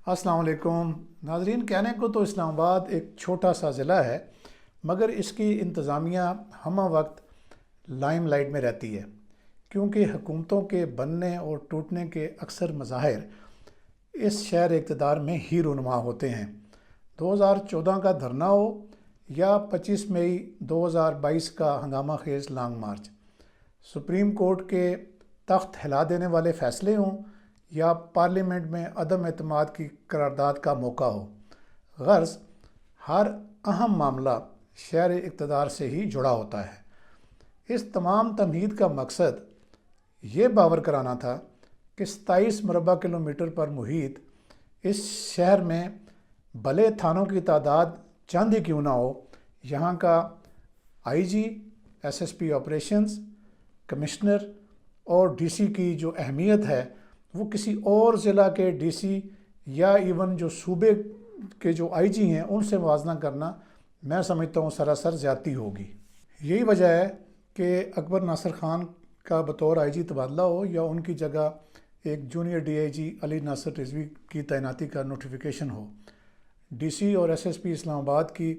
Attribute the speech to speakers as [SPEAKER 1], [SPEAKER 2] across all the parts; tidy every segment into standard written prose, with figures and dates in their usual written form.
[SPEAKER 1] السلام علیکم ناظرین، کہنے کو تو اسلام آباد ایک چھوٹا سا ضلع ہے، مگر اس کی انتظامیہ ہمہ وقت لائم لائٹ میں رہتی ہے، کیونکہ حکومتوں کے بننے اور ٹوٹنے کے اکثر مظاہر اس شہر اقتدار میں ہی رونما ہوتے ہیں۔ 2014 کا دھرنا ہو یا 25 مئی 2022 کا ہنگامہ خیز لانگ مارچ، سپریم کورٹ کے تخت ہلا دینے والے فیصلے ہوں یا پارلیمنٹ میں عدم اعتماد کی قرارداد کا موقع ہو، غرض ہر اہم معاملہ شہر اقتدار سے ہی جڑا ہوتا ہے۔ اس تمام تمہید کا مقصد یہ باور کرانا تھا کہ 27 مربع کلومیٹر پر محیط اس شہر میں بھلے تھانوں کی تعداد چند ہی کیوں نہ ہو، یہاں کا I G, S S P operations, commissioner اور ڈی سی کی جو اہمیت ہے وہ کسی اور ضلع کے ڈی سی یا ایون جو صوبے کے جو آئی جی ہیں ان سے موازنہ کرنا میں سمجھتا ہوں سراسر زیادتی ہوگی۔ یہی وجہ ہے کہ اکبر ناصر خان کا بطور آئی جی تبادلہ ہو یا ان کی جگہ ایک جونیئر ڈی آئی جی علی ناصر رضوی کی تعیناتی کا نوٹیفیکیشن ہو، ڈی سی اور ایس ایس پی اسلام آباد کی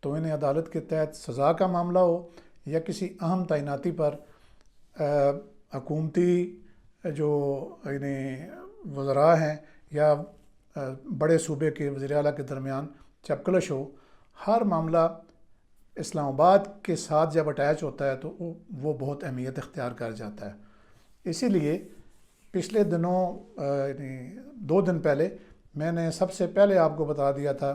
[SPEAKER 1] توہین عدالت کے تحت سزا کا معاملہ ہو یا کسی اہم تعیناتی پر حکومتی جو وزراء ہیں یا بڑے صوبے کے وزیر اعلیٰ کے درمیان چپکلش ہو، ہر معاملہ اسلام آباد کے ساتھ جب اٹیچ ہوتا ہے تو وہ بہت اہمیت اختیار کر جاتا ہے۔ اسی لیے پچھلے دنوں 2 دن پہلے میں نے سب سے پہلے آپ کو بتا دیا تھا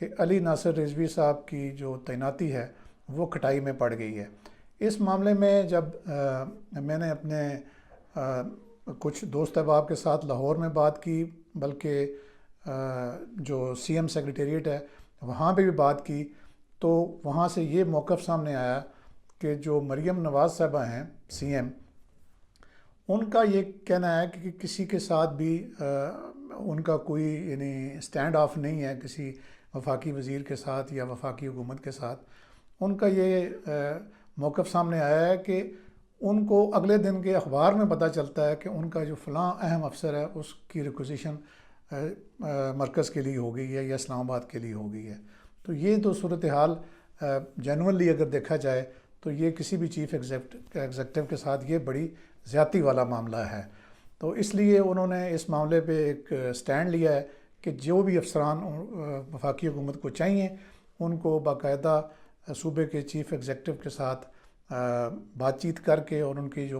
[SPEAKER 1] کہ علی ناصر رضوی صاحب کی جو تعیناتی ہے وہ کھٹائی میں پڑ گئی ہے۔ اس معاملے میں جب میں نے اپنے کچھ دوست احباب کے ساتھ لاہور میں بات کی، بلکہ جو سی ایم سیکریٹریٹ ہے وہاں پہ بھی بات کی، تو وہاں سے یہ موقف سامنے آیا کہ جو مریم نواز صاحبہ ہیں سی ایم، ان کا یہ کہنا ہے کہ کسی کے ساتھ بھی ان کا کوئی سٹینڈ آف نہیں ہے کسی وفاقی وزیر کے ساتھ یا وفاقی حکومت کے ساتھ۔ ان کا یہ موقف سامنے آیا ہے کہ ان کو اگلے دن کے اخبار میں پتہ چلتا ہے کہ ان کا جو فلاں اہم افسر ہے اس کی ریکوزیشن مرکز کے لیے ہو گئی ہے یا اسلام آباد کے لیے ہو گئی ہے۔ تو یہ تو صورتحال جینورلی اگر دیکھا جائے تو یہ کسی بھی چیف ایگزیکٹو کے ساتھ یہ بڑی زیادتی والا معاملہ ہے۔ تو اس لیے انہوں نے اس معاملے پہ ایک سٹینڈ لیا ہے کہ جو بھی افسران وفاقی حکومت کو چاہیے ان کو باقاعدہ صوبے کے چیف ایگزیکٹو کے ساتھ بات چیت کر کے اور ان کی جو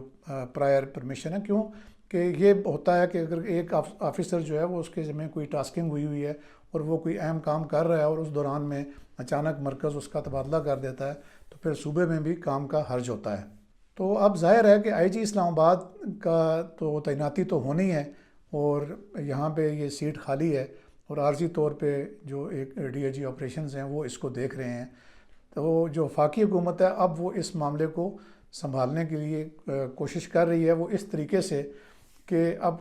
[SPEAKER 1] پرائر پرمیشن ہے، کیوں کہ یہ ہوتا ہے کہ اگر ایک آفیسر جو ہے وہ اس کے ذمہ کوئی ٹاسکنگ ہوئی ہے اور وہ کوئی اہم کام کر رہا ہے اور اس دوران میں اچانک مرکز اس کا تبادلہ کر دیتا ہے تو پھر صوبے میں بھی کام کا حرج ہوتا ہے۔ تو اب ظاہر ہے کہ آئی جی اسلام آباد کا تو تعیناتی تو ہونی ہے اور یہاں پہ یہ سیٹ خالی ہے اور عارضی طور پہ جو ایک ڈی آئی جی آپریشنز ہیں وہ اس کو دیکھ رہے ہیں۔ تو جو وفاقی حکومت ہے اب وہ اس معاملے کو سنبھالنے کے لیے کوشش کر رہی ہے، وہ اس طریقے سے کہ اب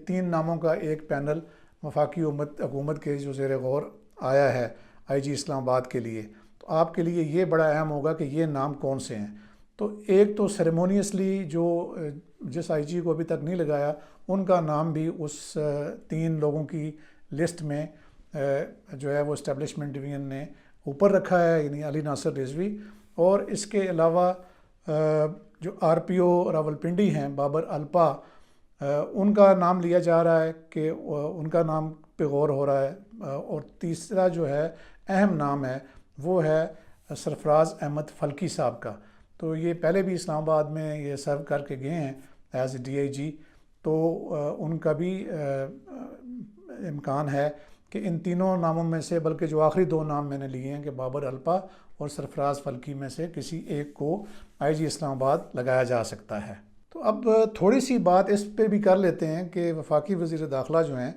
[SPEAKER 1] 3 ناموں کا ایک پینل وفاقی حکومت کے جو زیر غور آیا ہے آئی جی اسلام آباد کے لیے، تو آپ کے لیے یہ بڑا اہم ہوگا کہ یہ نام کون سے ہیں۔ تو ایک تو سیریمونیسلی جو جس آئی جی کو ابھی تک نہیں لگایا ان کا نام بھی اس 3 لوگوں کی لسٹ میں جو ہے وہ اسٹیبلشمنٹ ڈویژن نے اوپر رکھا ہے، یعنی علی ناصر رضوی، اور اس کے علاوہ جو آر پی او راولپنڈی ہیں بابر الپا، ان کا نام لیا جا رہا ہے کہ ان کا نام پہ غور ہو رہا ہے، اور تیسرا جو ہے اہم نام ہے وہ ہے سرفراز احمد فلکی صاحب کا۔ تو یہ پہلے بھی اسلام آباد میں یہ سرو کر کے گئے ہیں ایز اے ڈی آئی جی، تو ان کا بھی امکان ہے کہ ان تینوں ناموں میں سے، بلکہ جو آخری 2 نام میں نے لیے ہیں کہ بابر الپا اور سرفراز فلکی میں سے کسی ایک کو آئی جی اسلام آباد لگایا جا سکتا ہے۔ تو اب تھوڑی سی بات اس پہ بھی کر لیتے ہیں کہ وفاقی وزیر داخلہ جو ہیں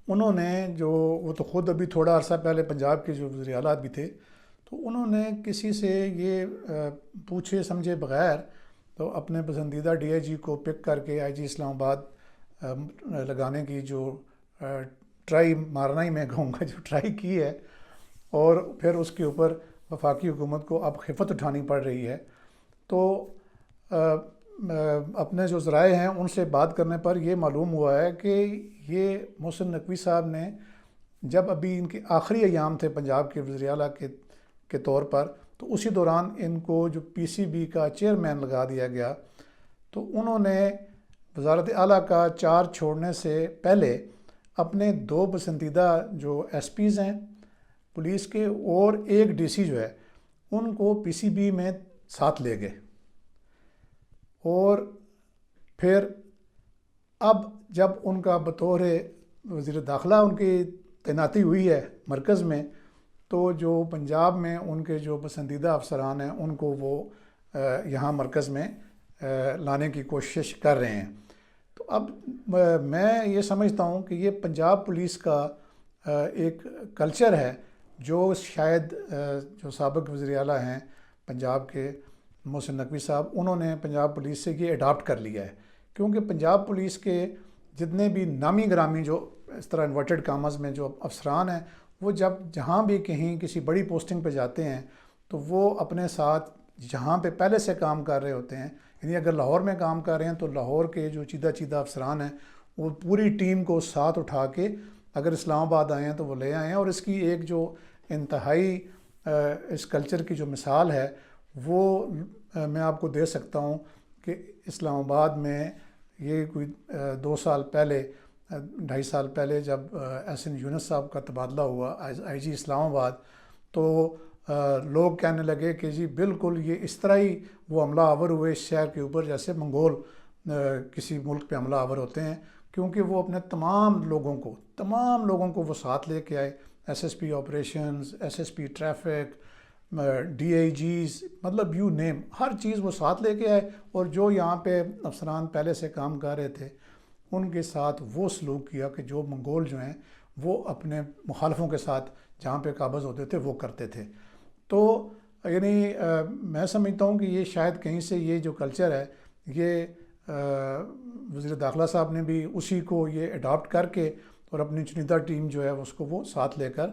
[SPEAKER 1] انہوں نے وہ تو خود ابھی تھوڑا عرصہ پہلے پنجاب کے جو وزیر اعلیٰ بھی تھے، تو انہوں نے کسی سے یہ پوچھے سمجھے بغیر تو اپنے پسندیدہ ڈی آئی جی کو پک کر کے آئی جی اسلام آباد لگانے کی جو ٹرائی مارنا ہی میں کہوں گا جو ٹرائی کی ہے، اور پھر اس کے اوپر وفاقی حکومت کو اب خفت اٹھانی پڑ رہی ہے۔ تو اپنے جو ذرائع ہیں ان سے بات کرنے پر یہ معلوم ہوا ہے کہ یہ محسن نقوی صاحب نے جب ابھی ان کے آخری ایام تھے پنجاب کے وزیر اعلیٰ کے طور پر، تو اسی دوران ان کو جو پی سی بی کا چیئرمین لگا دیا گیا، تو انہوں نے وزارت اعلیٰ کا چارج چھوڑنے سے پہلے اپنے 2 پسندیدہ جو ایس پیز ہیں پولیس کے اور ایک ڈی سی جو ہے ان کو پی سی بی میں ساتھ لے گئے، اور پھر اب جب ان کا بطور وزیر داخلہ ان کی تعیناتی ہوئی ہے مرکز میں، تو جو پنجاب میں ان کے جو پسندیدہ افسران ہیں ان کو وہ یہاں مرکز میں لانے کی کوشش کر رہے ہیں۔ تو اب میں یہ سمجھتا ہوں کہ یہ پنجاب پولیس کا ایک کلچر ہے جو شاید جو سابق وزیر اعلیٰ ہیں پنجاب کے محسن نقوی صاحب، انہوں نے پنجاب پولیس سے یہ اڈاپٹ کر لیا ہے، کیونکہ پنجاب پولیس کے جتنے بھی نامی گرامی جو اس طرح انورٹڈ کامز میں جو افسران ہیں، وہ جہاں بھی کہیں کسی بڑی پوسٹنگ پہ جاتے ہیں تو وہ اپنے ساتھ جہاں پہ پہلے سے کام کر رہے ہوتے ہیں، یعنی اگر لاہور میں کام کر رہے ہیں تو لاہور کے جو چیدہ افسران ہیں وہ پوری ٹیم کو ساتھ اٹھا کے اگر اسلام آباد آئے ہیں تو وہ لے آئے ہیں۔ اور اس کی ایک جو انتہائی اس کلچر کی جو مثال ہے وہ میں آپ کو دے سکتا ہوں کہ اسلام آباد میں یہ کوئی 2 سال پہلے 2.5 سال پہلے جب ایس این یونس صاحب کا تبادلہ ہوا آئی جی اسلام آباد، تو لوگ کہنے لگے کہ جی بالکل یہ اس طرح ہی وہ حملہ آور ہوئے اس شہر کے اوپر جیسے منگول کسی ملک پہ حملہ آور ہوتے ہیں، کیونکہ وہ اپنے تمام لوگوں کو وہ ساتھ لے کے آئے، S S P operations, S S P traffic, D I Gs, مطلب یو نیم، ہر چیز وہ ساتھ لے کے آئے، اور جو یہاں پہ افسران پہلے سے کام کر رہے تھے ان کے ساتھ وہ سلوک کیا کہ جو منگول جو ہیں وہ اپنے مخالفوں کے ساتھ جہاں پہ قابض ہوتے تھے وہ کرتے تھے۔ تو یعنی میں سمجھتا ہوں کہ یہ شاید کہیں سے یہ جو کلچر ہے یہ وزیر داخلہ صاحب نے بھی اسی کو یہ اڈاپٹ کر کے اور اپنی چنیدہ ٹیم جو ہے اس کو وہ ساتھ لے کر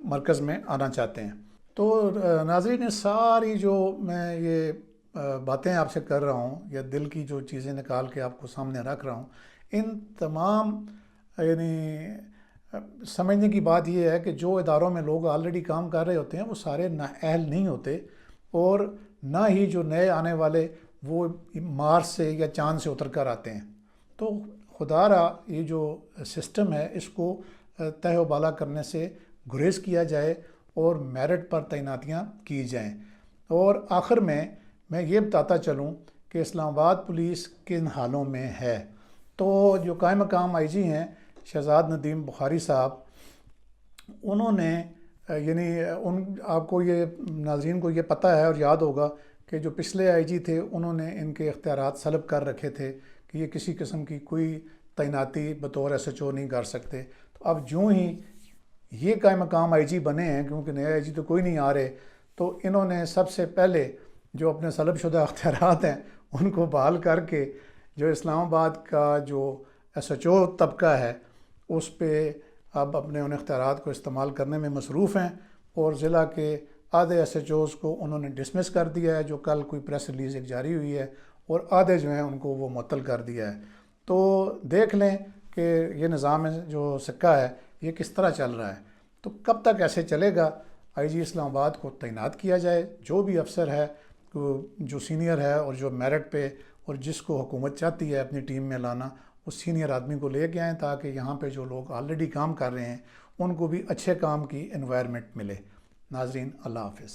[SPEAKER 1] مرکز میں آنا چاہتے ہیں۔ تو ناظرین، ساری جو میں یہ باتیں آپ سے کر رہا ہوں یا دل کی جو چیزیں نکال کے آپ کو سامنے رکھ رہا ہوں، ان تمام یعنی سمجھنے کی بات یہ ہے کہ جو اداروں میں لوگ آلریڈی کام کر رہے ہوتے ہیں وہ سارے نااہل نہیں ہوتے، اور نہ ہی جو نئے آنے والے وہ مارس سے یا چاند سے اتر کر آتے ہیں۔ تو خدا را یہ جو سسٹم ہے اس کو تہہ و بالا کرنے سے گریز کیا جائے اور میرٹ پر تعیناتیاں کی جائیں۔ اور آخر میں یہ بتاتا چلوں کہ اسلام آباد پولیس کن حالوں میں ہے۔ تو جو قائم مقام آئی جی ہیں شہزاد ندیم بخاری صاحب، انہوں نے یعنی آپ کو یہ ناظرین کو یہ پتہ ہے اور یاد ہوگا کہ جو پچھلے آئی جی تھے انہوں نے ان کے اختیارات سلب کر رکھے تھے کہ یہ کسی قسم کی کوئی تعیناتی بطور ایس ایچ او نہیں کر سکتے۔ تو اب جو ہی یہ قائم مقام آئی جی بنے ہیں، کیونکہ نئے آئی جی تو کوئی نہیں آ رہے، تو انہوں نے سب سے پہلے جو اپنے سلب شدہ اختیارات ہیں ان کو بحال کر کے جو اسلام آباد کا جو ایس ایچ او طبقہ ہے اس پہ اب اپنے ان اختیارات کو استعمال کرنے میں مصروف ہیں، اور ضلع کے آدھے ایس ایچ اوز کو انہوں نے ڈسمس کر دیا ہے، جو کل کوئی پریس ریلیز ایک جاری ہوئی ہے، اور آدھے جو ہیں ان کو وہ معطل کر دیا ہے۔ تو دیکھ لیں کہ یہ نظام جو سکہ ہے یہ کس طرح چل رہا ہے۔ تو کب تک ایسے چلے گا؟ آئی جی اسلام آباد کو تعینات کیا جائے، جو بھی افسر ہے جو سینئر ہے اور جو میرٹ پہ اور جس کو حکومت چاہتی ہے اپنی ٹیم میں لانا، اس سینئر آدمی کو لے کے آئیں تاکہ یہاں پہ جو لوگ آلریڈی کام کر رہے ہیں ان کو بھی اچھے کام کی انوائرمنٹ ملے۔ ناظرین، اللہ حافظ۔